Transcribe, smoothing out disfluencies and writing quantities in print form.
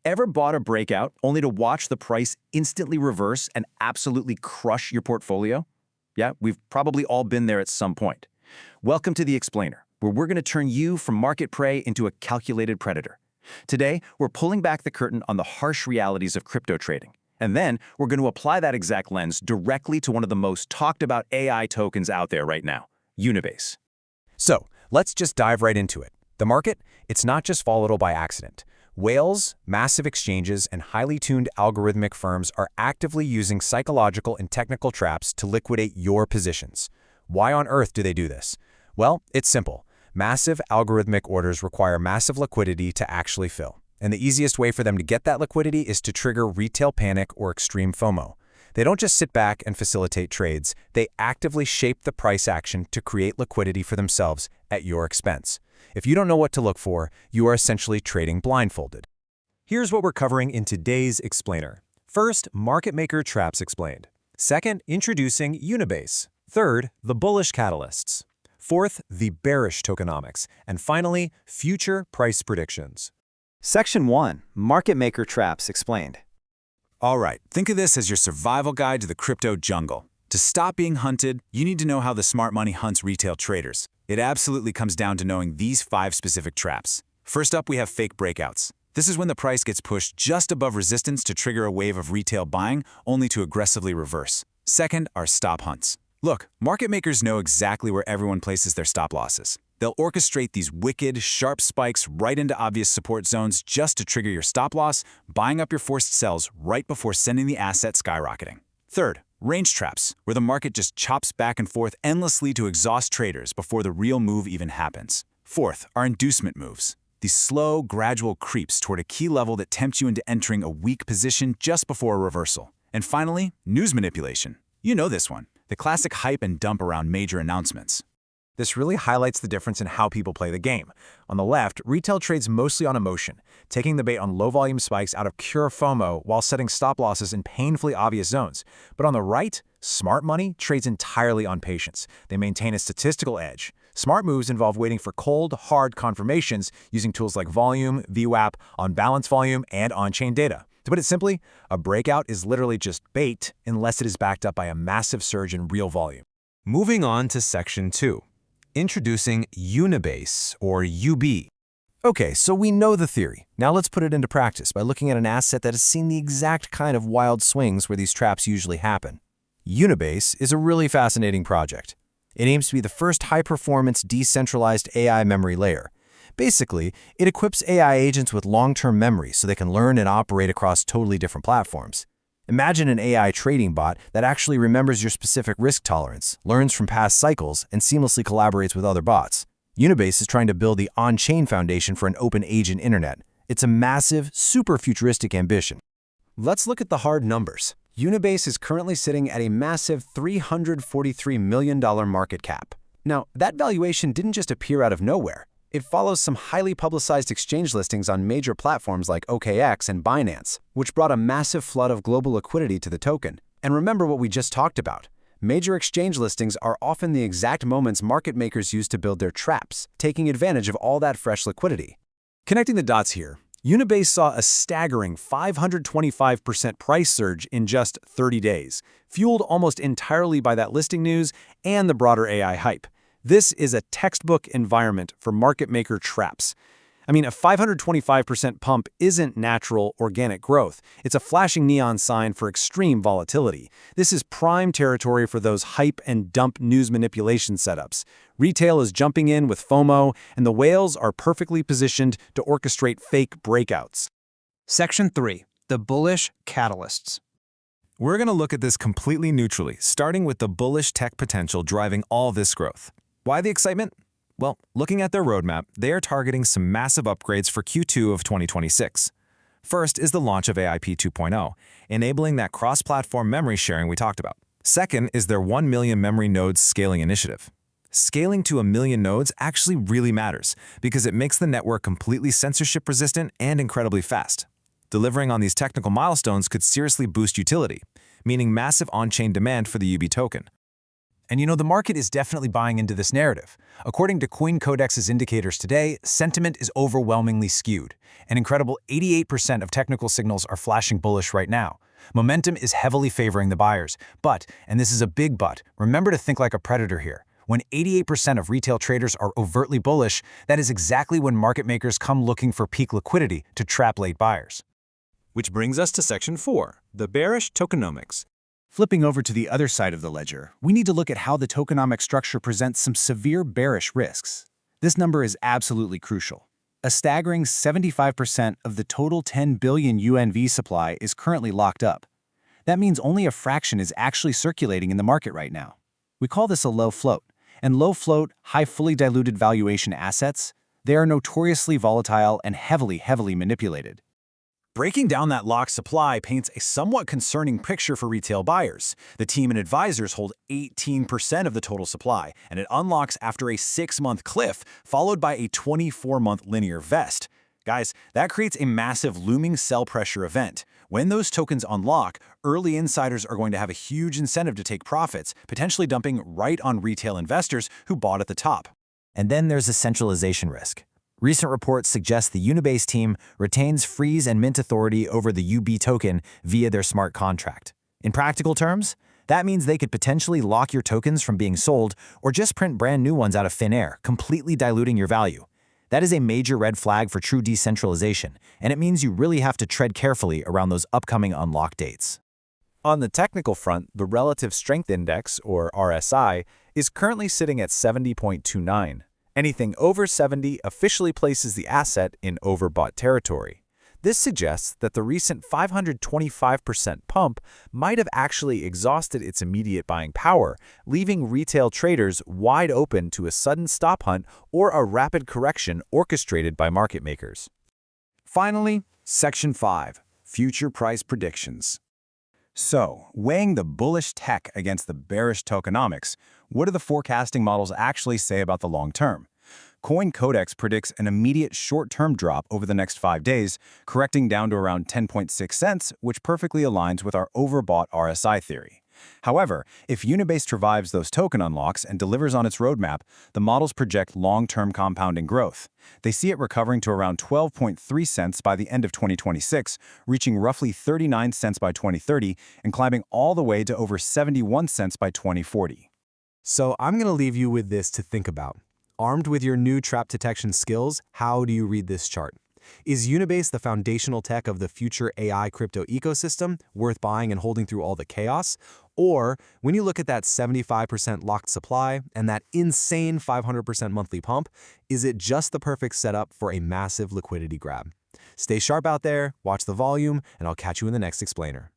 Ever bought a breakout only to watch the price instantly reverse and absolutely crush your portfolio? Yeah, we've probably all been there at some point. Welcome to The Explainer, where we're going to turn you from market prey into a calculated predator. Today, we're pulling back the curtain on the harsh realities of crypto trading. And then, we're going to apply that exact lens directly to one of the most talked about AI tokens out there right now, Unibase. So, let's just dive right into it. The market, it's not just volatile by accident. Whales, massive exchanges, and highly tuned algorithmic firms are actively using psychological and technical traps to liquidate your positions. Why on earth do they do this? Well, it's simple. Massive algorithmic orders require massive liquidity to actually fill. And the easiest way for them to get that liquidity is to trigger retail panic or extreme FOMO. They don't just sit back and facilitate trades, they actively shape the price action to create liquidity for themselves at your expense. If you don't know what to look for, you are essentially trading blindfolded. Here's what we're covering in today's Explainer. First, market maker traps explained. Second, introducing Unibase. Third, the bullish catalysts. Fourth, the bearish tokenomics. And finally, future price predictions. Section 1. Market Maker Traps Explained. All right, think of this as your survival guide to the crypto jungle. To stop being hunted, you need to know how the smart money hunts retail traders. It absolutely comes down to knowing these 5 specific traps. First up, we have fake breakouts. This is when the price gets pushed just above resistance to trigger a wave of retail buying, only to aggressively reverse. Second are stop hunts. Look, market makers know exactly where everyone places their stop losses. They'll orchestrate these wicked, sharp spikes right into obvious support zones just to trigger your stop loss, buying up your forced sells right before sending the asset skyrocketing. Third, range traps, where the market just chops back and forth endlessly to exhaust traders before the real move even happens. Fourth are inducement moves. These slow, gradual creeps toward a key level that tempt you into entering a weak position just before a reversal. And finally, news manipulation. You know this one, the classic hype and dump around major announcements. This really highlights the difference in how people play the game. On the left, retail trades mostly on emotion, taking the bait on low-volume spikes out of pure FOMO while setting stop losses in painfully obvious zones. But on the right, smart money trades entirely on patience. They maintain a statistical edge. Smart moves involve waiting for cold, hard confirmations using tools like volume, VWAP, on-balance volume, and on-chain data. To put it simply, a breakout is literally just bait unless it is backed up by a massive surge in real volume. Moving on to Section 2. Introducing Unibase, or UB. Okay, so we know the theory. Now let's put it into practice by looking at an asset that has seen the exact kind of wild swings where these traps usually happen. Unibase is a really fascinating project. It aims to be the first high-performance decentralized AI memory layer. Basically, it equips AI agents with long-term memory so they can learn and operate across totally different platforms. Imagine an AI trading bot that actually remembers your specific risk tolerance, learns from past cycles, and seamlessly collaborates with other bots. Unibase is trying to build the on-chain foundation for an open agent internet. It's a massive, super futuristic ambition. Let's look at the hard numbers. Unibase is currently sitting at a massive $343 million market cap. Now, that valuation didn't just appear out of nowhere. It follows some highly publicized exchange listings on major platforms like OKX and Binance, which brought a massive flood of global liquidity to the token. And remember what we just talked about. Major exchange listings are often the exact moments market makers use to build their traps, taking advantage of all that fresh liquidity. Connecting the dots here, Unibase saw a staggering 525% price surge in just 30 days, fueled almost entirely by that listing news and the broader AI hype. This is a textbook environment for market maker traps. I mean, a 525% pump isn't natural, organic growth. It's a flashing neon sign for extreme volatility. This is prime territory for those hype and dump news manipulation setups. Retail is jumping in with FOMO, and the whales are perfectly positioned to orchestrate fake breakouts. Section 3. The bullish catalysts. We're going to look at this completely neutrally, starting with the bullish tech potential driving all this growth. Why the excitement? Well, looking at their roadmap, they are targeting some massive upgrades for Q2 of 2026. First is the launch of AIP 2.0, enabling that cross-platform memory sharing we talked about. Second is their 1 million memory nodes scaling initiative. Scaling to 1 million nodes actually really matters because it makes the network completely censorship-resistant and incredibly fast. Delivering on these technical milestones could seriously boost utility, meaning massive on-chain demand for the UB token. And the market is definitely buying into this narrative. According to CoinCodex's indicators today, sentiment is overwhelmingly skewed. An incredible 88% of technical signals are flashing bullish right now. Momentum is heavily favoring the buyers. But, and this is a big but, remember to think like a predator here. When 88% of retail traders are overtly bullish, that is exactly when market makers come looking for peak liquidity to trap late buyers. Which brings us to Section 4, the bearish tokenomics. Flipping over to the other side of the ledger, we need to look at how the tokenomic structure presents some severe bearish risks. This number is absolutely crucial. A staggering 75% of the total 10 billion UNV supply is currently locked up. That means only a fraction is actually circulating in the market right now. We call this a low float. And low float, high fully diluted valuation assets, they are notoriously volatile and heavily manipulated. Breaking down that locked supply paints a somewhat concerning picture for retail buyers. The team and advisors hold 18% of the total supply, and it unlocks after a 6-month cliff, followed by a 24-month linear vest. Guys, that creates a massive looming sell pressure event. When those tokens unlock, early insiders are going to have a huge incentive to take profits, potentially dumping right on retail investors who bought at the top. And then there's a centralization risk. Recent reports suggest the Unibase team retains freeze and mint authority over the UB token via their smart contract. In practical terms, that means they could potentially lock your tokens from being sold or just print brand new ones out of thin air, completely diluting your value. That is a major red flag for true decentralization, and it means you really have to tread carefully around those upcoming unlock dates. On the technical front, the Relative Strength Index, or RSI, is currently sitting at 70.29. Anything over 70 officially places the asset in overbought territory. This suggests that the recent 525% pump might have actually exhausted its immediate buying power, leaving retail traders wide open to a sudden stop hunt or a rapid correction orchestrated by market makers. Finally, Section 5, Future Price Predictions. So, weighing the bullish tech against the bearish tokenomics, what do the forecasting models actually say about the long term? CoinCodex predicts an immediate short-term drop over the next 5 days, correcting down to around 10.6 cents, which perfectly aligns with our overbought RSI theory. However, if Unibase survives those token unlocks and delivers on its roadmap, the models project long-term compounding growth. They see it recovering to around 12.3 cents by the end of 2026, reaching roughly 39 cents by 2030, and climbing all the way to over 71 cents by 2040. So I'm going to leave you with this to think about. Armed with your new trap detection skills, how do you read this chart? Is Unibase the foundational tech of the future AI crypto ecosystem, worth buying and holding through all the chaos? Or, when you look at that 75% locked supply and that insane 500% monthly pump, is it just the perfect setup for a massive liquidity grab? Stay sharp out there, watch the volume, and I'll catch you in the next explainer.